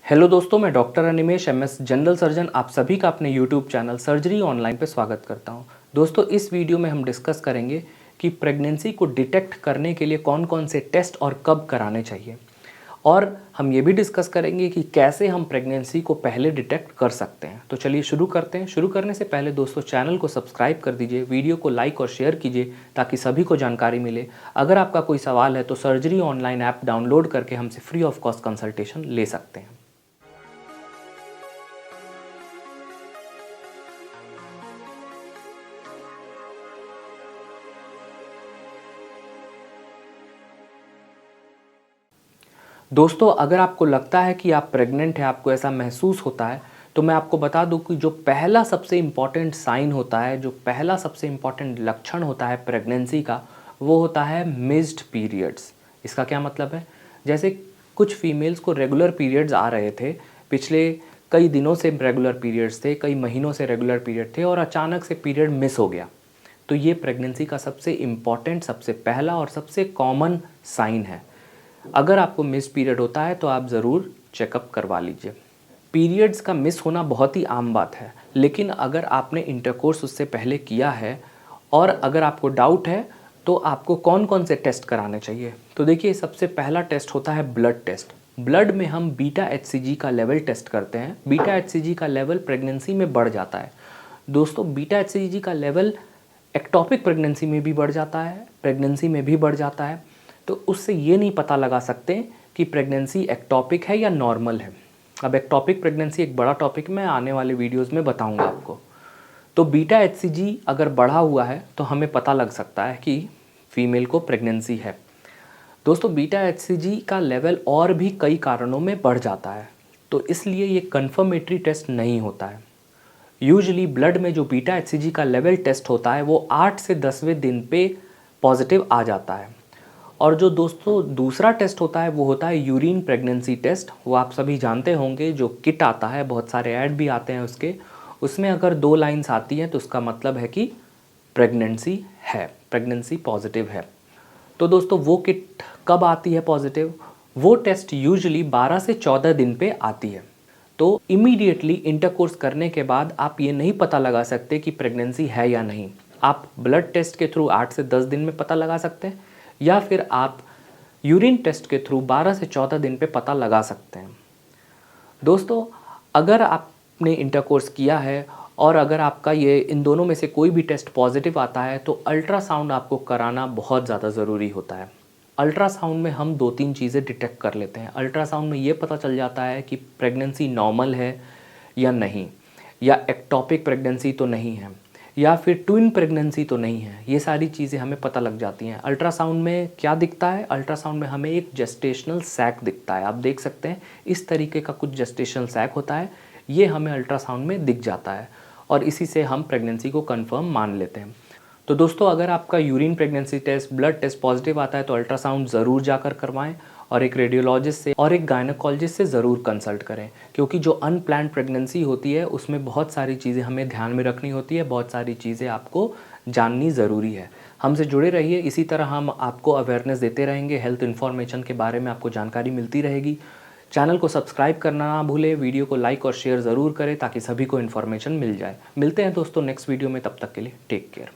Hello दोस्तों, मैं doctor Animesh MS general surgeon आप सभी का अपने यूट्यूब चैनल सर्जरी ऑनलाइन पे स्वागत करता हूं। दोस्तों, इस वीडियो में हम डिस्कस करेंगे कि प्रेगनेंसी को डिटेक्ट करने के लिए कौन कौन से टेस्ट और कब कराने चाहिए, और हम ये भी डिस्कस करेंगे कि कैसे हम प्रेगनेंसी को पहले डिटेक्ट कर सकते हैं। तो चलिए शुरू करते हैं। शुरू करने से पहले दोस्तों, चैनल को सब्सक्राइब कर दीजिए, वीडियो को लाइक और शेयर कीजिए ताकि सभी को जानकारी मिले। अगर आपका कोई सवाल है तो सर्जरी ऑनलाइन ऐप डाउनलोड करके हमसे फ्री ऑफ कॉस्ट कंसल्टेशन ले सकते हैं। दोस्तों, अगर आपको लगता है कि आप प्रेग्नेंट हैं, आपको ऐसा महसूस होता है, तो मैं आपको बता दूं कि जो पहला सबसे इम्पॉर्टेंट साइन होता है, जो पहला सबसे इम्पॉर्टेंट लक्षण होता है प्रेगनेंसी का, वो होता है मिस्ड पीरियड्स। इसका क्या मतलब है? जैसे कुछ फीमेल्स को रेगुलर पीरियड्स आ रहे थे, पिछले कई दिनों से रेगुलर पीरियड्स थे, कई महीनों से रेगुलर पीरियड थे, और अचानक से पीरियड मिस हो गया। तो ये प्रेगनेंसी का सबसे इम्पॉर्टेंट, सबसे पहला और सबसे कॉमन साइन है। अगर आपको मिस पीरियड होता है तो आप ज़रूर चेकअप करवा लीजिए। पीरियड्स का मिस होना बहुत ही आम बात है, लेकिन अगर आपने इंटरकोर्स उससे पहले किया है और अगर आपको डाउट है तो आपको कौन कौन से टेस्ट कराने चाहिए। तो देखिए, सबसे पहला टेस्ट होता है ब्लड टेस्ट। ब्लड में हम बीटा HCG का लेवल टेस्ट करते हैं। बीटा HCG का लेवल प्रेगनेंसी में बढ़ जाता है। दोस्तों, बीटा HCG का लेवल एक्टोपिक प्रेगनेंसी में भी बढ़ जाता है, प्रेगनेंसी में भी बढ़ जाता है। तो उससे ये नहीं पता लगा सकते कि प्रेगनेंसी एक्टोपिक है या नॉर्मल है। अब एक्टोपिक प्रेगनेंसी एक बड़ा टॉपिक मैं आने वाले वीडियोस में बताऊंगा आपको। तो बीटा HCG अगर बढ़ा हुआ है तो हमें पता लग सकता है कि फीमेल को प्रेगनेंसी है। दोस्तों, बीटा HCG का लेवल और भी कई कारणों में बढ़ जाता है, तो इसलिए ये कन्फर्मेटरी टेस्ट नहीं होता है। यूजुअली ब्लड में जो बीटा HCG का लेवल टेस्ट होता है वो 8 से 10वें दिन पे पॉजिटिव आ जाता है। और जो दोस्तों दूसरा टेस्ट होता है वो होता है यूरिन प्रेगनेंसी टेस्ट। वो आप सभी जानते होंगे, जो किट आता है, बहुत सारे ऐड भी आते हैं उसके, उसमें अगर 2 लाइंस आती हैं तो उसका मतलब है कि प्रेगनेंसी है, प्रेगनेंसी पॉजिटिव है। तो दोस्तों, वो किट कब आती है पॉजिटिव? वो टेस्ट यूजुअली 12 से 14 दिन पे आती है। तो इमीडिएटली इंटरकोर्स करने के बाद आप ये नहीं पता लगा सकते कि प्रेगनेंसी है या नहीं। आप ब्लड टेस्ट के थ्रू 8 से 10 दिन में पता लगा सकते हैं, या फिर आप यूरिन टेस्ट के थ्रू 12 से 14 दिन पे पता लगा सकते हैं। दोस्तों, अगर आपने इंटरकोर्स किया है और अगर आपका ये इन दोनों में से कोई भी टेस्ट पॉजिटिव आता है तो अल्ट्रासाउंड आपको कराना बहुत ज़्यादा ज़रूरी होता है। अल्ट्रासाउंड में हम 2-3 चीज़ें डिटेक्ट कर लेते हैं। अल्ट्रासाउंड में ये पता चल जाता है कि प्रेगनेंसी नॉर्मल है या नहीं, या एक्टोपिक प्रेगनेंसी तो नहीं है, या फिर ट्विन प्रेगनेंसी तो नहीं है। ये सारी चीज़ें हमें पता लग जाती हैं। अल्ट्रासाउंड में क्या दिखता है? अल्ट्रासाउंड में हमें एक जेस्टेशनल सैक दिखता है। आप देख सकते हैं, इस तरीके का कुछ जेस्टेशनल सैक होता है, ये हमें अल्ट्रासाउंड में दिख जाता है और इसी से हम प्रेगनेंसी को कंफर्म मान लेते हैं। तो दोस्तों, अगर आपका urine pregnancy test, blood test positive आता है तो अल्ट्रासाउंड ज़रूर जाकर करवाएं और एक रेडियोलॉजिस्ट से और एक गायनेकोलॉजिस्ट से ज़रूर कंसल्ट करें, क्योंकि जो अनप्लान्ड प्रेगनेंसी होती है उसमें बहुत सारी चीज़ें हमें ध्यान में रखनी होती है, बहुत सारी चीज़ें आपको जाननी ज़रूरी है। हमसे जुड़े रहिए, इसी तरह हम आपको अवेयरनेस देते रहेंगे, हेल्थ इन्फॉर्मेशन के बारे में आपको जानकारी मिलती रहेगी। चैनल को सब्सक्राइब करना ना भूलें, वीडियो को लाइक और शेयर ज़रूर करें ताकि सभी को इन्फॉर्मेशन मिल जाए। मिलते हैं दोस्तों नेक्स्ट वीडियो में, तब तक के लिए टेक केयर।